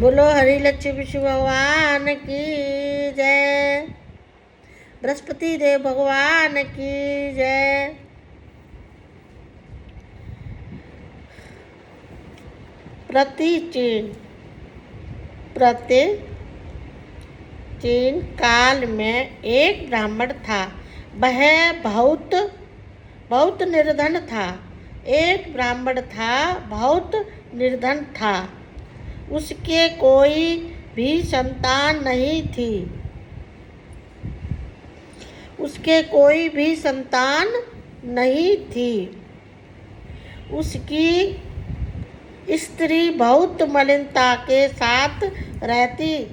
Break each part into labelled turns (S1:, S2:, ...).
S1: बोलो हरि लक्ष्मी विष्णु भगवान की जय। बृहस्पति देव भगवान की जय। प्राचीन काल में एक ब्राह्मण था। वह बहुत निर्धन था। एक ब्राह्मण था, बहुत निर्धन था। उसके कोई भी संतान नहीं थी। उसकी स्त्री बहुत मलिनता के साथ रहती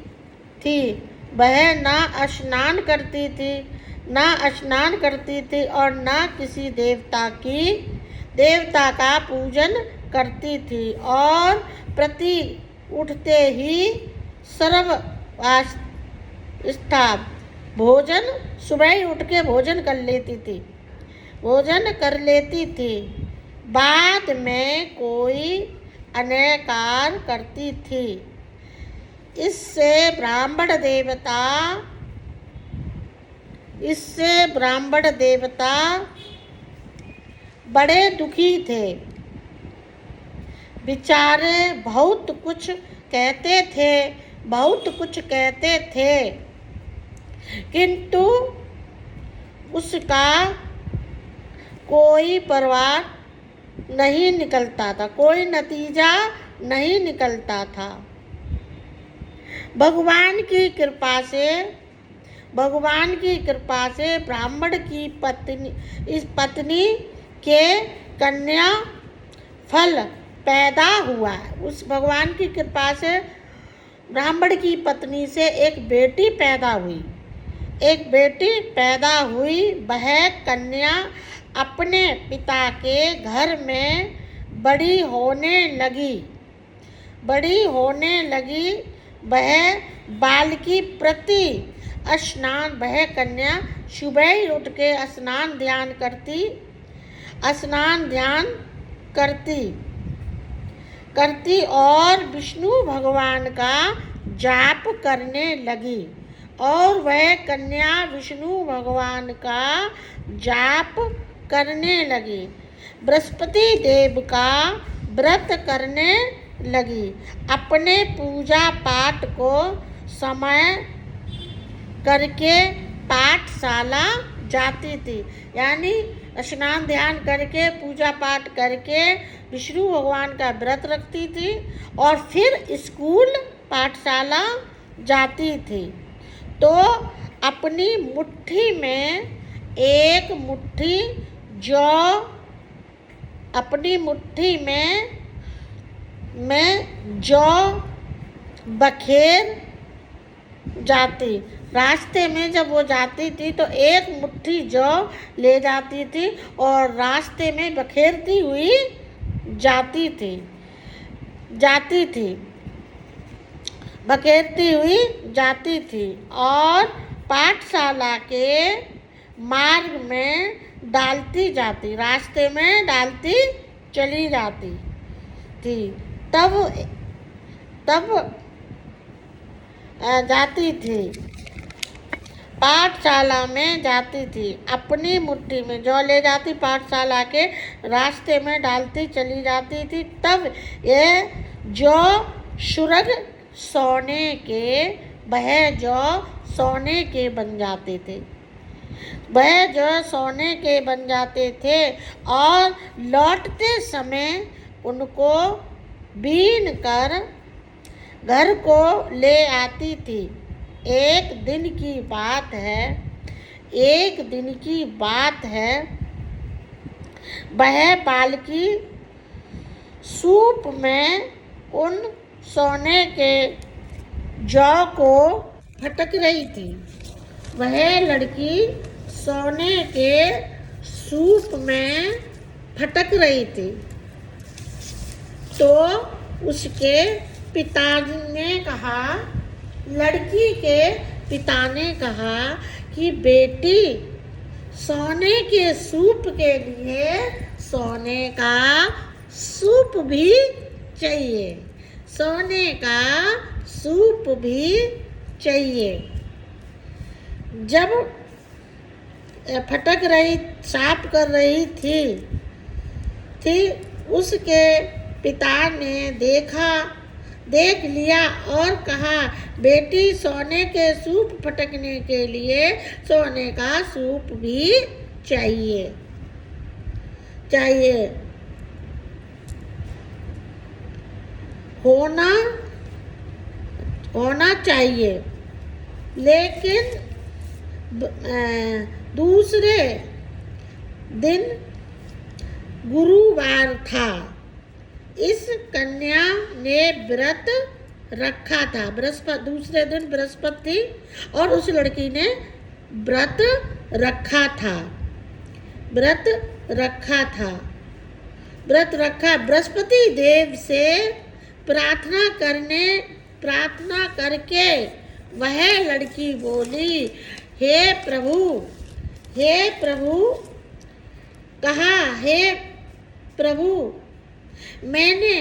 S1: थी। वह ना स्नान करती थी और ना किसी देवता का पूजन करती थी, और प्रति उठते ही सुबह ही उठ के भोजन कर लेती थी। बाद में कोई अन्य कार्य करती थी। इससे ब्राह्मण देवता बड़े दुखी थे। बेचारे बहुत कुछ कहते थे, किंतु उसका कोई नतीजा नहीं निकलता था। भगवान की कृपा से ब्राह्मण की पत्नी के कन्या फल पैदा हुआ। उस भगवान की कृपा से ब्राह्मण की पत्नी से एक बेटी पैदा हुई। वह कन्या अपने पिता के घर में बड़ी होने लगी। वह बालकी प्रति वह कन्या सुबह ही उठ के स्नान ध्यान करती और विष्णु भगवान का जाप करने लगी। और वह कन्या विष्णु भगवान का जाप करने लगी। बृहस्पति देव का व्रत करने लगी। अपने पूजा पाठ को समय करके पाठशाला जाती थी। यानी स्नान ध्यान करके पूजा पाठ करके विष्णु भगवान का व्रत रखती थी और फिर स्कूल पाठशाला जाती थी। तो अपनी मुट्ठी में एक मुट्ठी जौ बखेर जाती। रास्ते में जब वो जाती थी तो एक मुट्ठी जौ ले जाती थी और रास्ते में बखेरती हुई जाती थी और पाठशाला के मार्ग में रास्ते में डालती चली जाती थी। तब जाती थी, पाठशाला में जाती थी। अपनी मुट्ठी में जौ ले जाती, पाठशाला के रास्ते में डालती चली जाती थी। तब ये जौ सुरग वह जौ सोने के बन जाते थे और लौटते समय उनको बीन कर घर को ले आती थी। एक दिन की बात है, वह बालकी सूप में उन सोने के जौ को फटक रही थी। वह लड़की सोने के सूप में फटक रही थी। तो उसके लड़की के पिता ने कहा कि बेटी, सोने के सूप के लिए सोने का सूप भी चाहिए। सोने का सूप भी चाहिए। जब फटक रही साफ कर रही थी उसके पिता ने देख लिया और कहा, बेटी, सोने के सूप फटकने के लिए सोने का सूप भी चाहिए होना चाहिए। लेकिन दूसरे दिन गुरुवार था। इस कन्या ने व्रत रखा था। दूसरे दिन बृहस्पति थी और उस लड़की ने व्रत रखा था। बृहस्पति देव से प्रार्थना करके वह लड़की बोली, हे प्रभु, मैंने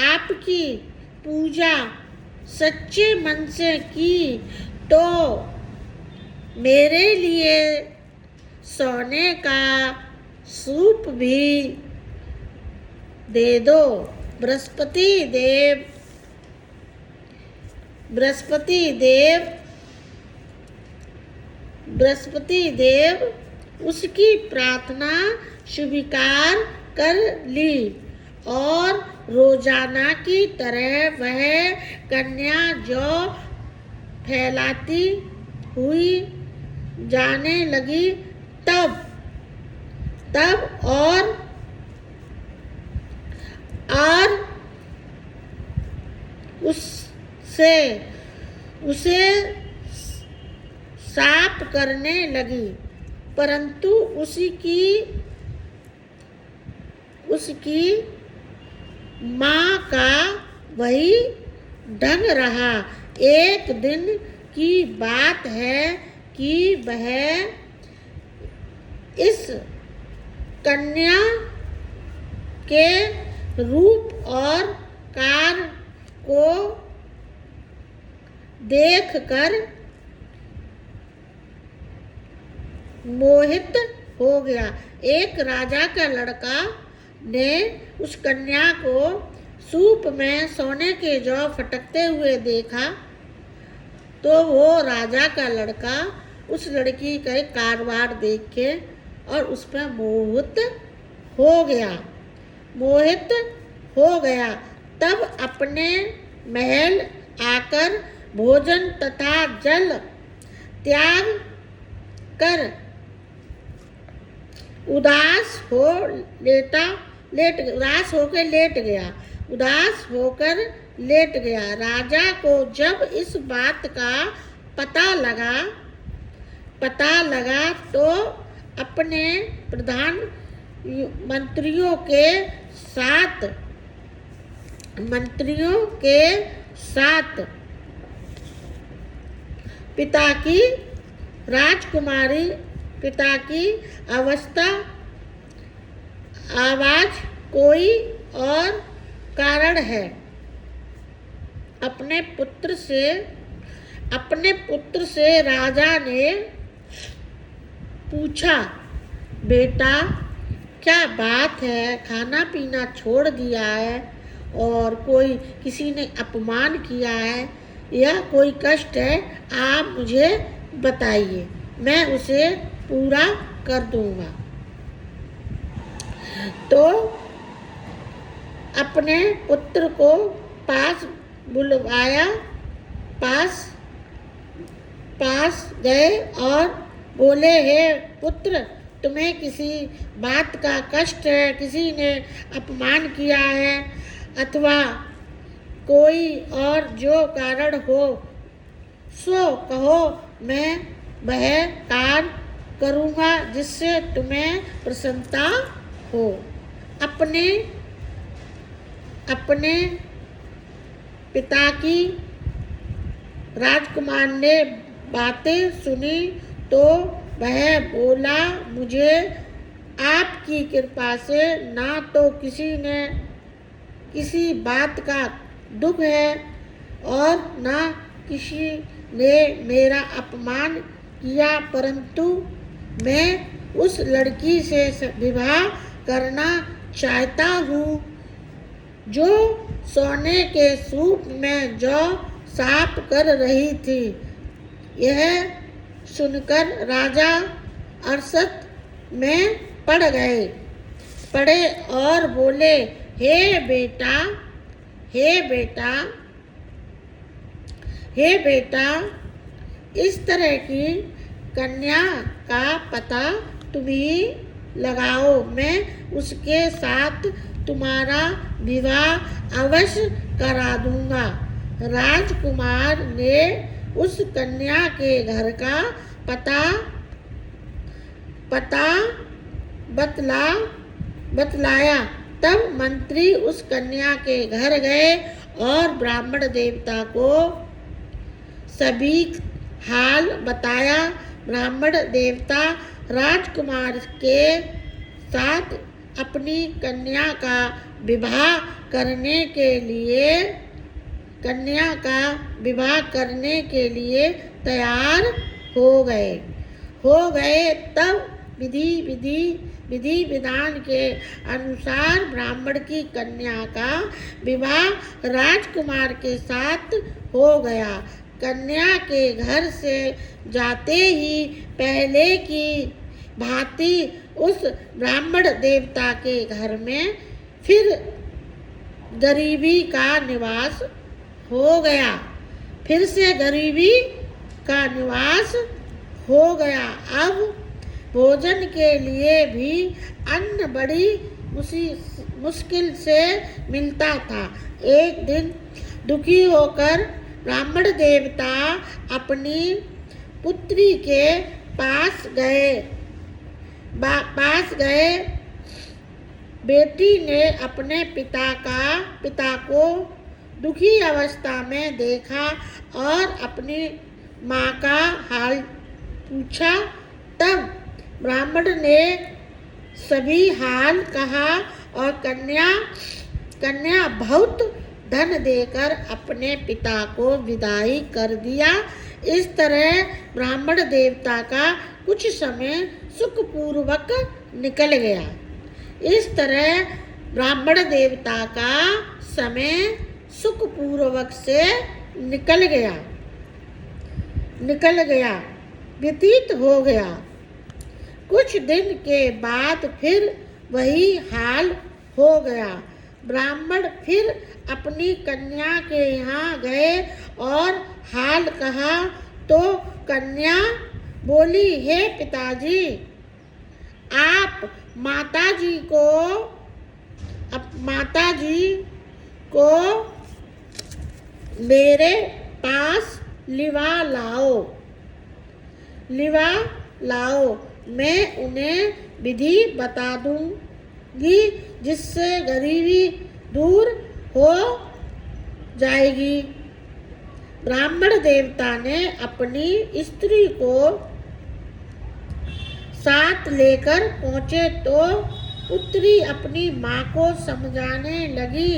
S1: आपकी पूजा सच्चे मन से की तो मेरे लिए सोने का सूप भी दे दो। बृहस्पति देव उसकी प्रार्थना स्वीकार कर ली और रोजाना की तरह वह कन्या जौ फैलाती हुई जाने लगी। तब और उसे साफ करने लगी, परंतु उसकी माँ का वही ढंग रहा। एक दिन की बात है कि वह इस कन्या के रूप और कार्य को देखकर मोहित हो गया। एक राजा का लड़का ने उस कन्या को सूप में सोने के जौ फटकते हुए देखा तो वो राजा का लड़का उस लड़की का कारोबार देख के और उस पर मोहित हो गया। तब अपने महल आकर भोजन तथा जल त्याग कर उदास होकर लेट गया। राजा को जब इस बात का पता लगा तो अपने प्रधान मंत्रियों के साथ पिता की आवाज कोई और कारण है। अपने पुत्र से राजा ने पूछा, बेटा, क्या बात है? खाना पीना छोड़ दिया है और किसी ने अपमान किया है या कोई कष्ट है? आप मुझे बताइए, मैं उसे पूरा कर दूंगा। तो अपने पुत्र को पास बुलवाया, पास गए और बोले, हे पुत्र, तुम्हें किसी बात का कष्ट है, किसी ने अपमान किया है अथवा कोई और जो कारण हो सो कहो, मैं वह कार्य करूँगा जिससे तुम्हें प्रसन्नता हो। अपने पिता की राजकुमार ने बातें सुनी तो वह बोला, मुझे आपकी कृपा से ना तो किसी बात का दुख है और न किसी ने मेरा अपमान किया, परंतु मैं उस लड़की से विवाह करना चाहता हूँ जो सोने के सूप में जौ साफ कर रही थी। यह सुनकर राजा अरसत में पड़े और बोले, हे बेटा, इस तरह की कन्या का पता तुम ही लगाओ, मैं उसके साथ तुम्हारा विवाह अवश्य करा दूंगा। राजकुमार ने उस कन्या के घर का पता बतलाया। तब मंत्री उस कन्या के घर गए और ब्राह्मण देवता को सभी हाल बताया। ब्राह्मण देवता राजकुमार के साथ अपनी कन्या का विवाह करने के लिए तैयार हो गए। तब विधि विधान के अनुसार ब्राह्मण की कन्या का विवाह राजकुमार के साथ हो गया। कन्या के घर से जाते ही पहले की भांति उस ब्राह्मण देवता के घर में फिर गरीबी का निवास हो गया। अब भोजन के लिए भी अन्न बड़ी मुश्किल से मिलता था। एक दिन दुखी होकर ब्राह्मण देवता अपनी पुत्री के पास गए। बेटी ने अपने पिता को दुखी अवस्था में देखा और अपनी माँ का हाल पूछा। तब ब्राह्मण ने सभी हाल कहा और कन्या बहुत धन देकर अपने पिता को विदाई कर दिया। इस तरह ब्राह्मण देवता का कुछ समय सुखपूर्वक निकल गया। व्यतीत हो गया। कुछ दिन के बाद फिर वही हाल हो गया। ब्राह्मण फिर अपनी कन्या के यहाँ गए और हाल कहा तो कन्या बोली, हे पिताजी, आप माताजी को मेरे पास लिवा लाओ। मैं उन्हें विधि बता दूंगी जिससे गरीबी दूर हो जाएगी। ब्राह्मण देवता ने अपनी स्त्री को साथ लेकर पहुंचे तो पुत्री अपनी माँ को समझाने लगी,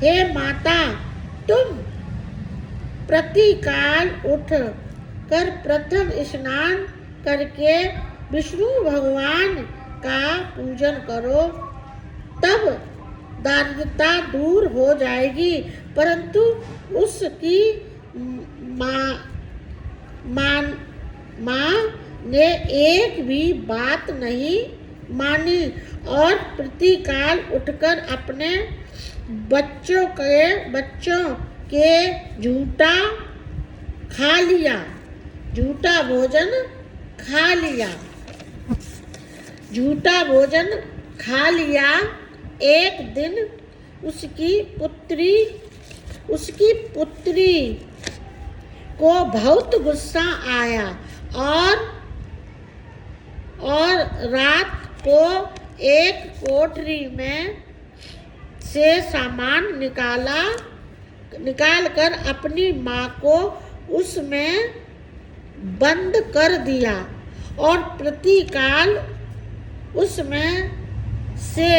S1: हे माता, तुम प्रातःकाल उठ कर प्रथम स्नान करके विष्णु भगवान का पूजन करो, तब दारिद्रता दूर हो जाएगी। परंतु उसकी माँ ने एक भी बात नहीं मानी और प्रातःकाल उठकर अपने बच्चों के झूठा भोजन खा लिया। एक दिन उसकी पुत्री को बहुत गुस्सा आया और रात को एक कोठरी में से सामान निकाल कर अपनी माँ को उसमें बंद कर दिया और प्रातःकाल उसमें से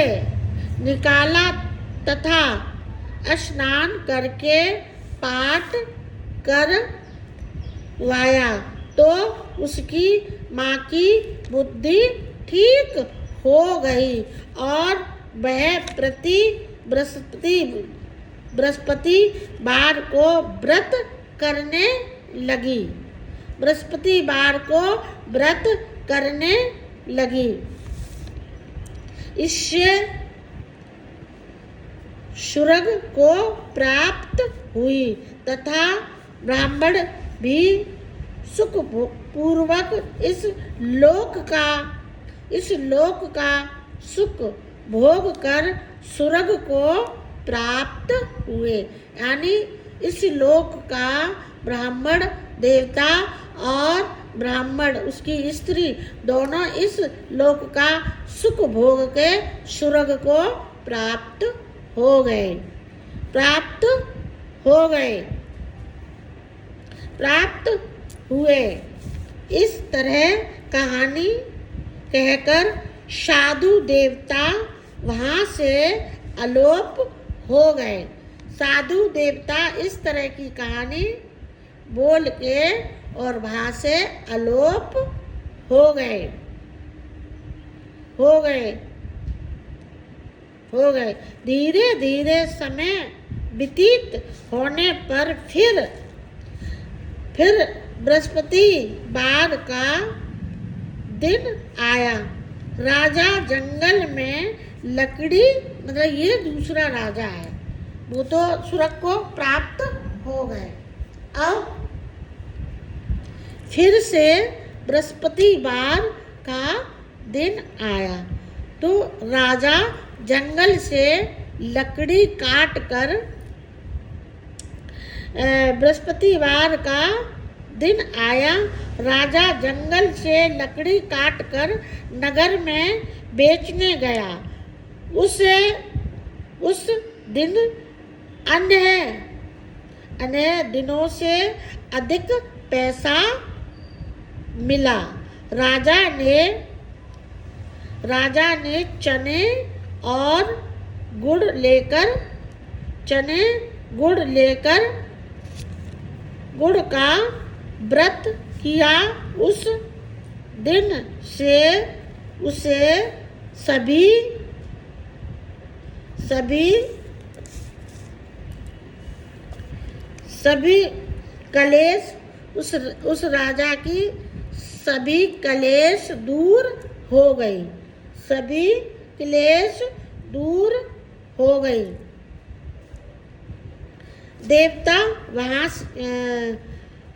S1: निकाला तथा स्नान करके पाठ करवाया तो उसकी माँ की बुद्धि ठीक हो गई और वह प्रति बृहस्पतिवार को व्रत करने लगी। बृहस्पतिवार को व्रत करने लगी। इससे स्वर्ग को प्राप्त हुई तथा ब्राह्मण भी सुखपूर्वक इस लोक का सुख भोग कर स्वर्ग को प्राप्त हुए। यानी इस लोक का ब्राह्मण देवता और ब्राह्मण उसकी स्त्री दोनों इस लोक का सुख भोग के स्वर्ग को प्राप्त हो गए। प्राप्त हुए। इस तरह कहानी कहकर साधु देवता वहाँ से अलोप हो गए। साधु देवता इस तरह की कहानी बोल के और वहाँ से अलोप हो गए। धीरे धीरे समय व्यतीत होने पर फिर बृहस्पतिवार का दिन आया। राजा जंगल में लकड़ी, मतलब ये दूसरा राजा है, वो तो स्वर्ग को प्राप्त हो गए। अब फिर से बृहस्पतिवार का दिन आया तो राजा जंगल से लकड़ी काट कर, बृहस्पतिवार का दिन आया, राजा जंगल से लकड़ी काट कर नगर में बेचने गया। उस दिन अन्य दिनों से अधिक पैसा मिला। राजा ने चने गुड़ लेकर गुड़ का व्रत किया। उस दिन से उसे सभी कलेश, उस राजा की सभी कलेश दूर हो गई। देवता वहाँ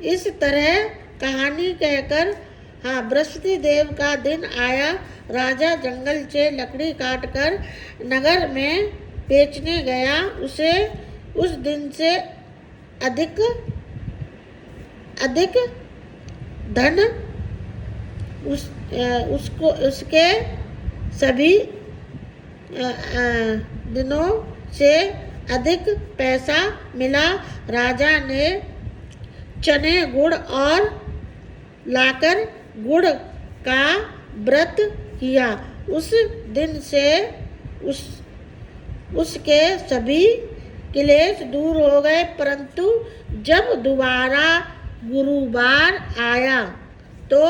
S1: इस तरह कहानी कहकर, बृहस्पति देव का दिन आया, राजा जंगल से लकड़ी काटकर नगर में बेचने गया। उसे उस दिन से अधिक धन, उसके सभी दिनों से अधिक पैसा मिला। राजा ने चने गुड़ और लाकर गुड़ का व्रत किया। उस दिन से उसके सभी क्लेश दूर हो गए। परंतु जब दोबारा गुरुवार आया तो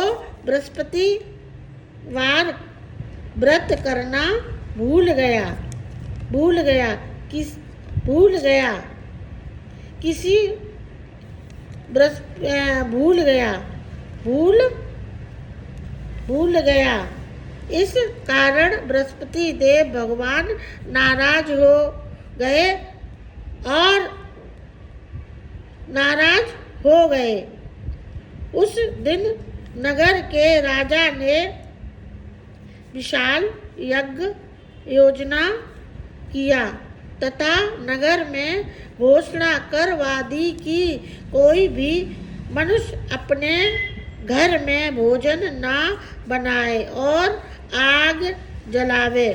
S1: बृहस्पतिवार व्रत करना भूल गया। इस कारण बृहस्पति देव भगवान नाराज हो गए। उस दिन नगर के राजा ने विशाल यज्ञ योजना किया तथा नगर में घोषणा करवा दी कि कोई भी मनुष्य अपने घर में भोजन न बनाए और आग जलावे।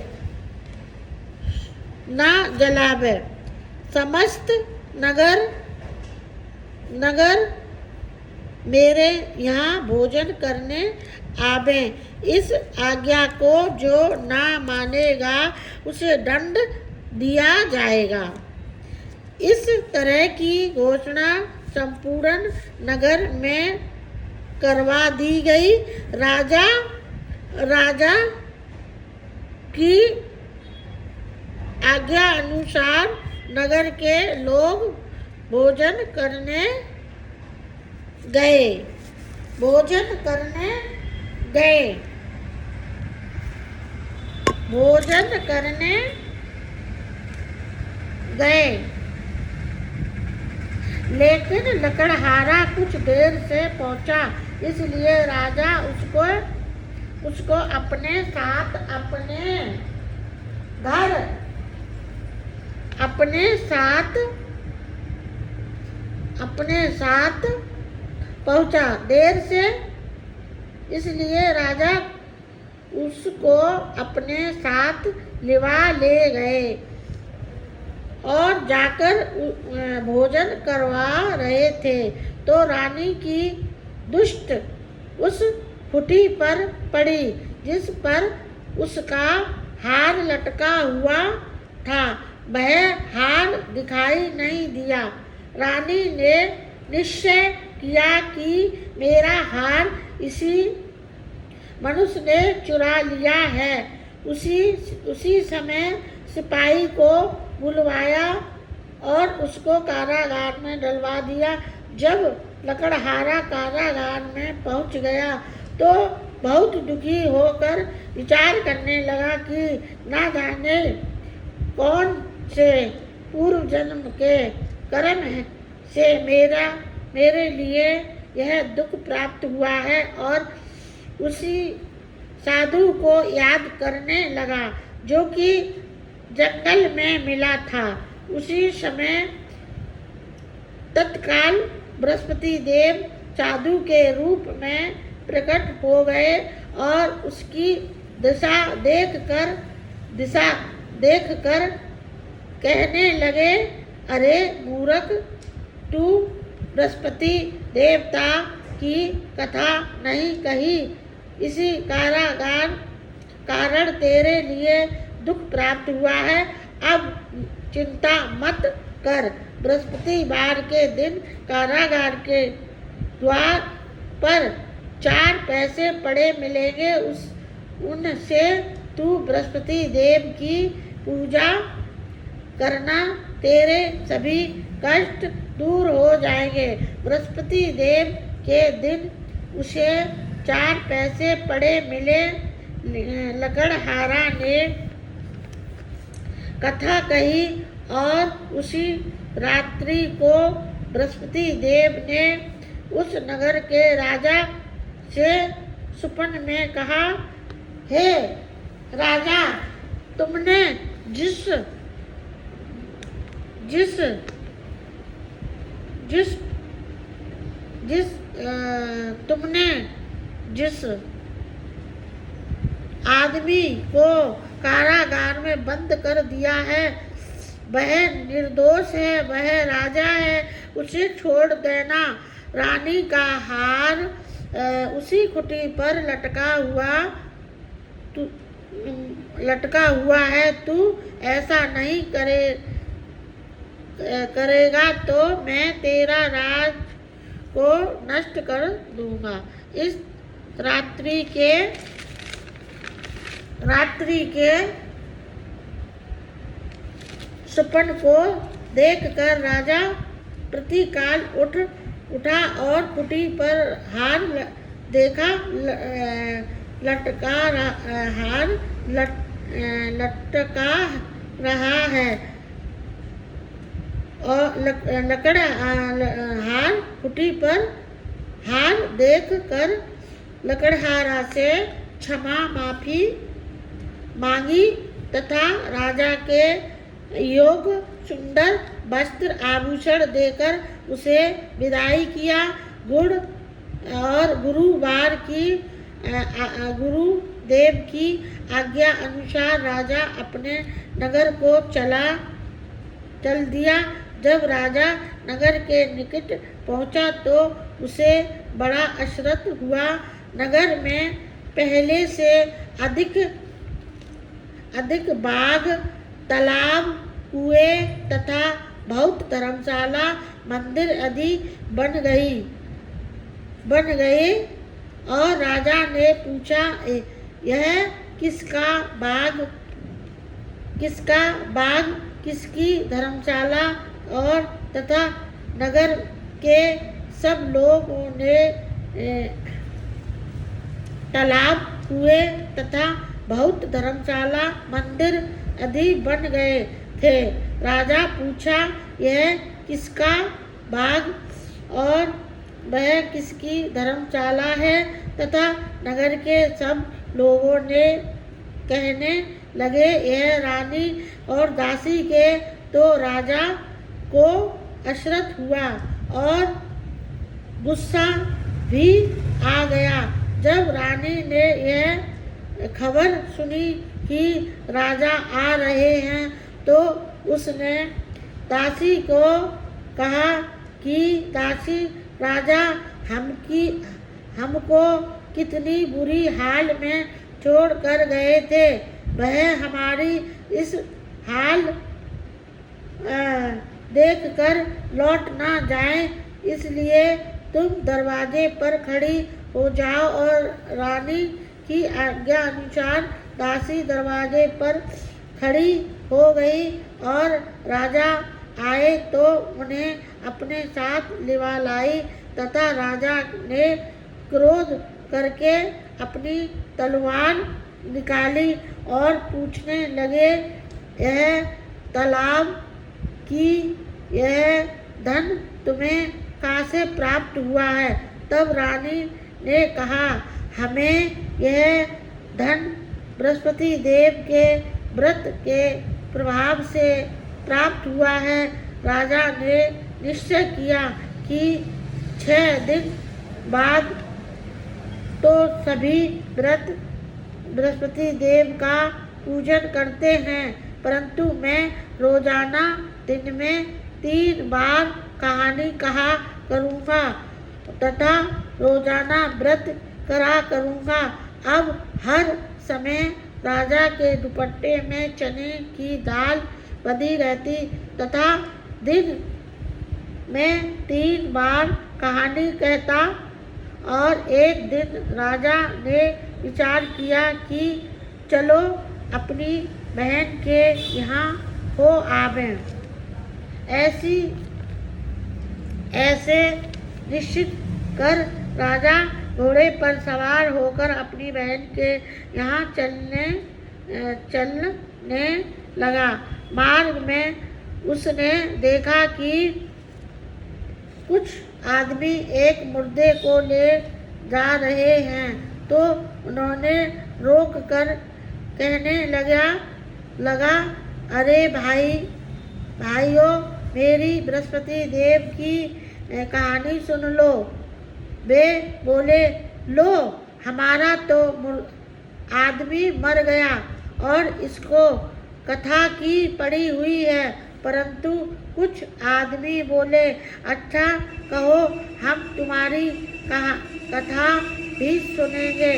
S1: समस्त नगर मेरे यहाँ भोजन करने आवे। इस आज्ञा को जो ना मानेगा उसे दंड दिया जाएगा। इस तरह की घोषणा संपूर्ण नगर में करवा दी गई। राजा की आज्ञा अनुसार नगर के लोग भोजन करने गए। लेकिन लकड़हारा कुछ देर से पहुंचा, इसलिए राजा उसको अपने साथ पहुंचा। देर से इसलिए राजा उसको अपने साथ लिवा ले गए और जाकर भोजन करवा रहे थे तो रानी की दृष्टि उस खूंटी पर पड़ी जिस पर उसका हार लटका हुआ था। वह हार दिखाई नहीं दिया। रानी ने निश्चय किया कि मेरा हार इसी मनुष्य ने चुरा लिया है। उसी समय सिपाही को बुलवाया और उसको कारागार में डलवा दिया। जब लकड़हारा कारागार में पहुंच गया तो बहुत दुखी होकर विचार करने लगा कि ना जाने कौन से पूर्व जन्म के कर्म से मेरे लिए यह दुख प्राप्त हुआ है, और उसी साधु को याद करने लगा जो कि जंगल में मिला था। उसी समय तत्काल बृहस्पति देव साधु के रूप में प्रकट हो गए और उसकी दिशा देखकर कहने लगे, अरे मूर्ख, तू बृहस्पति देवता की कथा नहीं कही। इसी कारण तेरे लिए दुख प्राप्त हुआ है। अब चिंता मत कर। बृहस्पतिवार के दिन कारागार के द्वार पर 4 पैसे पड़े मिलेंगे। उनसे तू बृहस्पति देव की पूजा करना, तेरे सभी कष्ट दूर हो जाएंगे। बृहस्पति देव के दिन उसे 4 पैसे पड़े मिले। लकड़हारा ने कथा कही और उसी रात्रि को बृहस्पति देव ने उस नगर के राजा से सुपन में कहा, हे राजा, तुमने जिस आदमी को कारागार में बंद कर दिया है वह निर्दोष है, वह राजा है, उसे छोड़ देना। रानी का हार उसी खूंटी पर लटका हुआ है। तू ऐसा नहीं करेगा तो मैं तेरा राज को नष्ट कर दूंगा। इस रात्रि के सपन को देखकर राजा प्रतिकाल उठा और खूंटी पर हार देखा। लटका रहा है और लकड़हार खूंटी पर हार देख कर लकड़हारा से क्षमा माफी मांगी तथा राजा के योग सुंदर वस्त्र आभूषण देकर उसे विदाई किया। गुरुदेव की आज्ञा अनुसार राजा अपने नगर को चल दिया। जब राजा नगर के निकट पहुंचा तो उसे बड़ा आश्चर्य हुआ। नगर में पहले से अधिक बाग, तालाब, कुएं तथा बहुत धर्मशाला मंदिर आदि बन गए। और राजा ने पूछा, यह किसका बाग, किसकी धर्मशाला और तथा नगर के सब लोगों ने तालाब हुए तथा बहुत धर्मशाला मंदिर आदि बन गए थे। राजा पूछा, यह किसका बाग और वह किसकी धर्मशाला है तथा नगर के सब लोगों ने कहने लगे, यह रानी और दासी के। तो राजा को अशरत हुआ और गुस्सा भी आ गया। जब रानी ने यह खबर सुनी कि राजा आ रहे हैं तो उसने दासी को कहा कि दासी, राजा हमको कितनी बुरी हाल में छोड़ कर गए थे, वह हमारी इस हाल देख कर लौट ना जाए, इसलिए तुम दरवाजे पर खड़ी हो जाओ। और रानी की आज्ञा अनुसार दासी दरवाजे पर खड़ी हो गई और राजा आए तो उन्हें अपने साथ लिवा लाई तथा राजा ने क्रोध करके अपनी तलवार निकाली और पूछने लगे, यह तालाब की यह धन तुम्हें कहाँ से प्राप्त हुआ है? तब रानी ने कहा, हमें यह धन बृहस्पति देव के व्रत के प्रभाव से प्राप्त हुआ है। राजा ने निश्चय किया कि 6 दिन बाद तो सभी व्रत बृहस्पति देव का पूजन करते हैं, परंतु मैं रोजाना दिन में 3 बार कहानी कहा करूँगा तथा रोजाना व्रत करा करूँगा। अब हर समय राजा के दुपट्टे में चने की दाल बंधी रहती तथा दिन में 3 बार कहानी कहता। और एक दिन राजा ने विचार किया कि चलो अपनी बहन के यहाँ हो आवें। ऐसे निश्चित कर राजा घोड़े पर सवार होकर अपनी बहन के यहाँ चलने लगा। मार्ग में उसने देखा कि कुछ आदमी एक मुर्दे को ले जा रहे हैं, तो उन्होंने रोक कर कहने लगा, अरे भाइयों, मेरी बृहस्पति देव की कहानी सुन लो। वे बोले, लो, हमारा तो आदमी मर गया और इसको कथा की पड़ी हुई है। परंतु कुछ आदमी बोले, अच्छा कहो, हम तुम्हारी कथा भी सुनेंगे।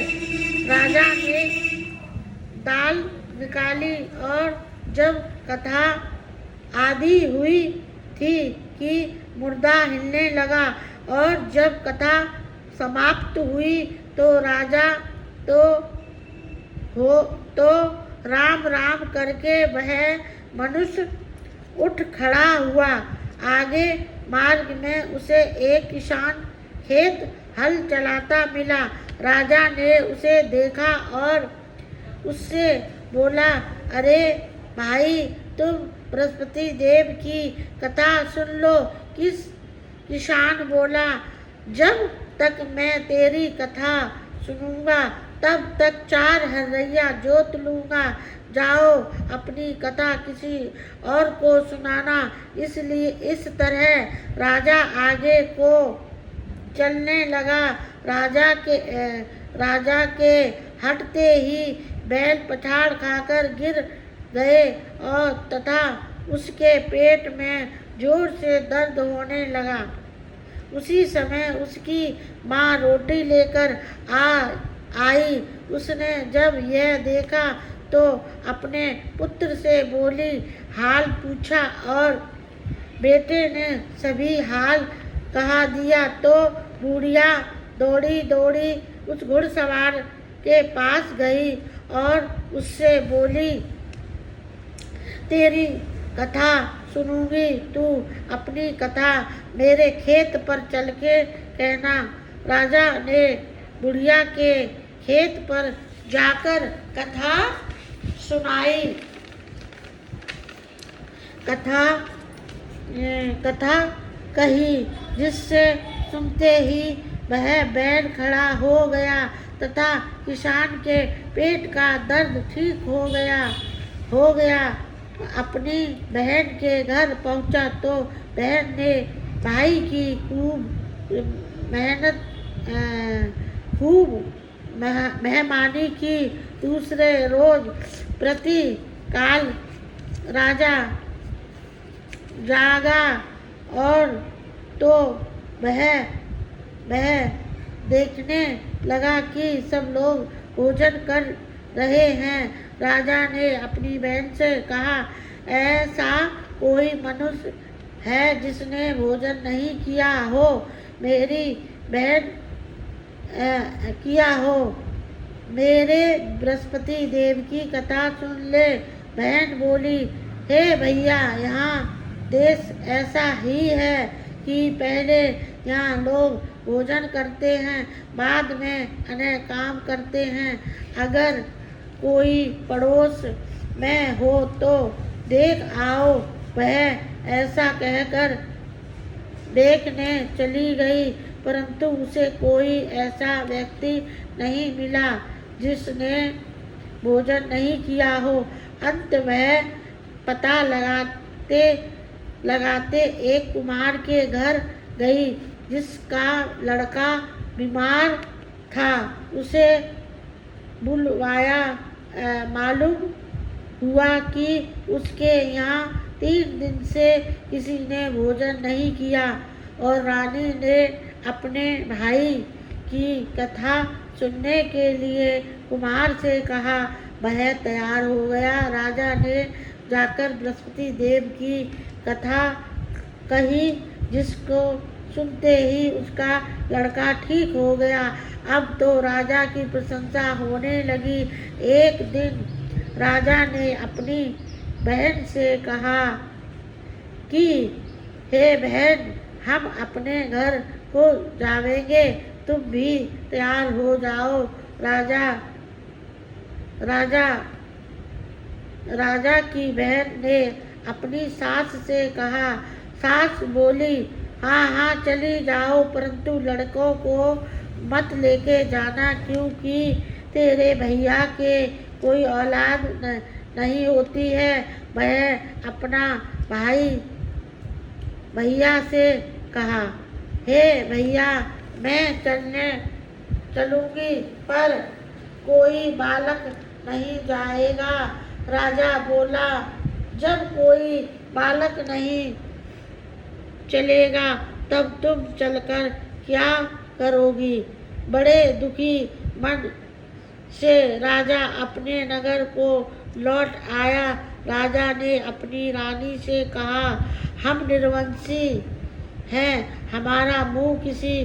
S1: राजा ने दाल निकाली और जब कथा आधी हुई थी कि मुर्दा हिलने लगा और जब कथा समाप्त हुई तो राजा तो राम राम करके वह मनुष्य उठ खड़ा हुआ। आगे मार्ग में उसे एक किसान खेत हल चलाता मिला। राजा ने उसे देखा और उससे बोला, अरे भाई, तुम बृहस्पति देव की कथा सुन लो। किसान बोला, जब तक मैं तेरी कथा सुनूंगा तब तक 4 हरैया जोत लूंगा। जाओ, अपनी कथा किसी और को सुनाना। इसलिए इस तरह राजा आगे को चलने लगा। राजा के हटते ही बैल पछाड़ खाकर गिर गए और तथा उसके पेट में जोर से दर्द होने लगा। उसी समय उसकी माँ रोटी लेकर आई। उसने जब यह देखा तो अपने पुत्र से बोली, हाल पूछा और बेटे ने सभी हाल कहा दिया तो बुढ़िया दौड़ी दौड़ी उस घुड़सवार के पास गई और उससे बोली, तेरी कथा सुनूंगी, तू अपनी कथा मेरे खेत पर चल के कहना। राजा ने बुढ़िया के खेत पर जाकर कथा सुनाई। कथा कही, जिससे सुनते ही वह बैल खड़ा हो गया तथा किसान के पेट का दर्द ठीक हो गया। अपनी बहन के घर पहुंचा तो बहन ने भाई की खूब मेहमानी की। दूसरे रोज प्रति काल राजा जागा और तो वह देखने लगा कि सब लोग भोजन कर रहे हैं। राजा ने अपनी बहन से कहा, ऐसा कोई मनुष्य है जिसने भोजन नहीं किया हो? मेरी बहन किया हो। मेरे बृहस्पति देव की कथा सुन ले। बहन बोली, हे भैया, यहाँ देश ऐसा ही है कि पहले यहाँ लोग भोजन करते हैं, बाद में अन्य काम करते हैं। अगर कोई पड़ोस में हो तो देख आओ। वह ऐसा कहकर देखने चली गई, परंतु उसे कोई ऐसा व्यक्ति नहीं मिला जिसने भोजन नहीं किया हो। अंत वह पता लगाते एक कुम्हार के घर गई, जिसका लड़का बीमार था। उसे बुलवाया। मालूम हुआ कि उसके यहाँ 3 दिन से किसी ने भोजन नहीं किया और रानी ने अपने भाई की कथा सुनने के लिए कुम्हार से कहा। वह तैयार हो गया। राजा ने जाकर बृहस्पति देव की कथा कही, जिसको सुनते ही उसका लड़का ठीक हो गया। अब तो राजा की प्रशंसा होने लगी। एक दिन राजा ने अपनी बहन से कहा कि हे बहन, हम अपने घर को जावेंगे, तुम भी तैयार हो जाओ। राजा की बहन ने अपनी सास से कहा। सास बोली, हाँ चली जाओ, परंतु लड़कों को मत लेके जाना, क्योंकि तेरे भैया के कोई औलाद नहीं होती है। वह अपना भैया से कहा, हे भैया, मैं चलूंगी, पर कोई बालक नहीं जाएगा। राजा बोला, जब कोई बालक नहीं चलेगा तब तुम चलकर क्या करोगी? बड़े दुखी मन से राजा अपने नगर को लौट आया। राजा ने अपनी रानी से कहा, हम निर्वंशी हैं, हमारा मुंह किसी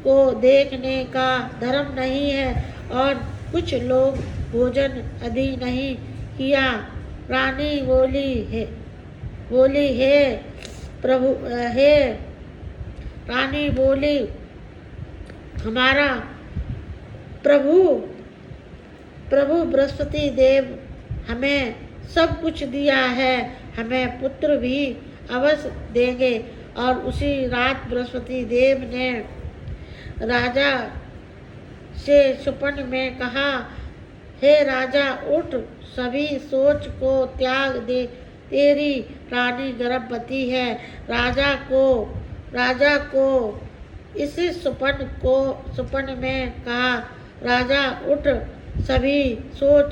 S1: को देखने का धर्म नहीं है और कुछ लोग भोजन आदि नहीं किया। रानी बोली, रानी बोली, हमारा प्रभु बृहस्पति देव हमें सब कुछ दिया है, हमें पुत्र भी अवश्य देंगे। और उसी रात बृहस्पति देव ने राजा से स्वप्न में कहा, हे राजा, उठ, सभी सोच को त्याग दे, तेरी रानी गर्भवती है। राजा को इस स्वप्न में कहा। राजा उठ, सभी सोच।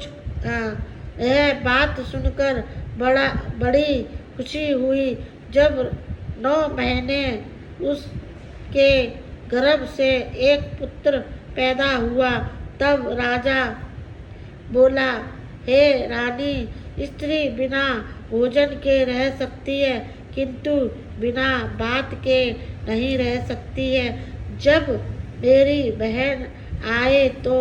S1: यह बात सुनकर बड़ी खुशी हुई। जब 9 महीने उसके गर्भ से एक पुत्र पैदा हुआ, तब राजा बोला, हे रानी, स्त्री बिना भोजन के रह सकती है, किंतु बिना बात के नहीं रह सकती है। जब मेरी बहन आए तो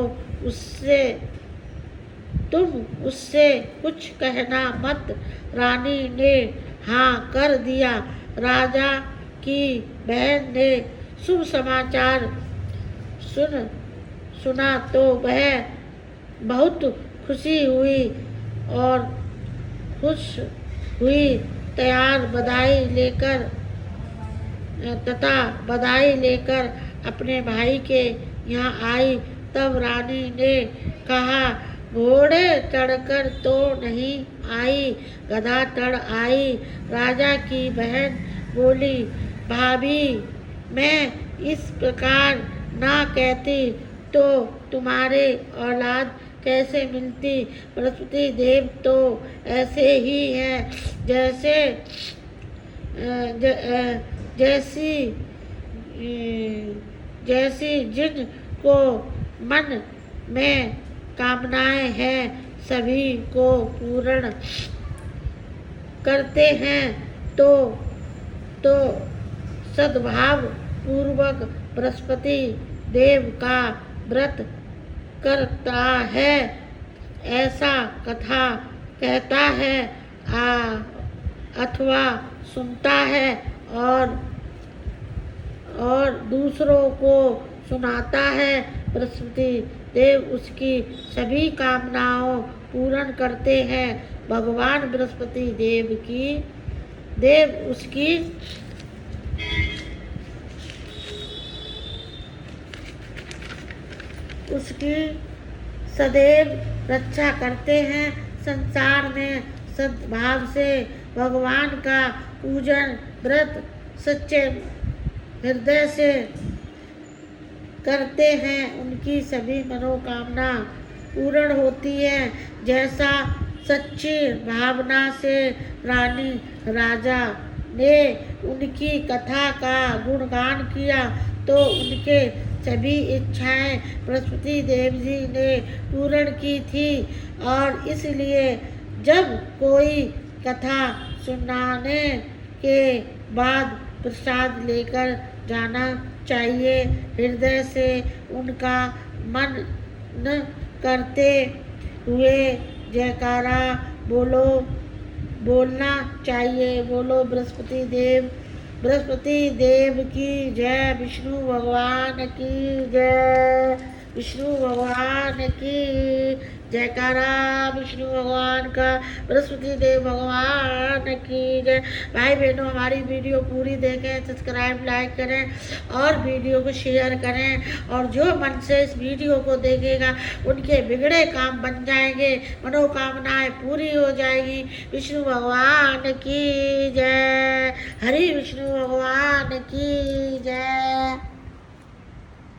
S1: तुम उससे कुछ कहना मत। रानी ने हाँ कर दिया। राजा की बहन ने शुभ समाचार सुना तो वह बहुत खुशी हुई और खुश हुई बधाई लेकर अपने भाई के यहाँ आई। तब रानी ने कहा, घोड़े चढ़कर तो नहीं आई, गधा चढ़ आई। राजा की बहन बोली, भाभी मैं इस प्रकार ना कहती तो तुम्हारे औलाद कैसे मिलती। बृहस्पति देव तो ऐसे ही हैं जैसी जिन को मन में कामनाएं हैं सभी को पूर्ण करते हैं। तो सद्भाव पूर्वक बृहस्पति देव का व्रत करता है ऐसा कथा कहता है अथवा सुनता है और दूसरों को सुनाता है। बृहस्पति देव उसकी सभी कामनाओं पूर्ण करते हैं। भगवान बृहस्पति देव उसकी सदैव रक्षा करते हैं। संसार में सद्भाव से भगवान का पूजन व्रत सच्चे हृदय से करते हैं उनकी सभी मनोकामना पूर्ण होती है। जैसा सच्ची भावना से रानी राजा ने उनकी कथा का गुणगान किया तो उनके सभी इच्छाएं बृहस्पति देव जी ने पूर्ण की थी। और इसलिए जब कोई कथा सुनाने के बाद प्रसाद लेकर जाना चाहिए। हृदय से उनका मनन करते हुए जयकारा बोलना चाहिए। बोलो बृहस्पति देव की जय। विष्णु भगवान की जय। विष्णु भगवान की जयकारा विष्णु भगवान का। बृहस्पति देव भगवान की जय। भाई बहनों हमारी वीडियो पूरी देखें, सब्सक्राइब लाइक करें और वीडियो को शेयर करें। और जो मन से इस वीडियो को देखेगा उनके बिगड़े काम बन जाएंगे, मनोकामनाएं पूरी हो जाएगी। विष्णु भगवान की जय। हरि विष्णु भगवान की जय।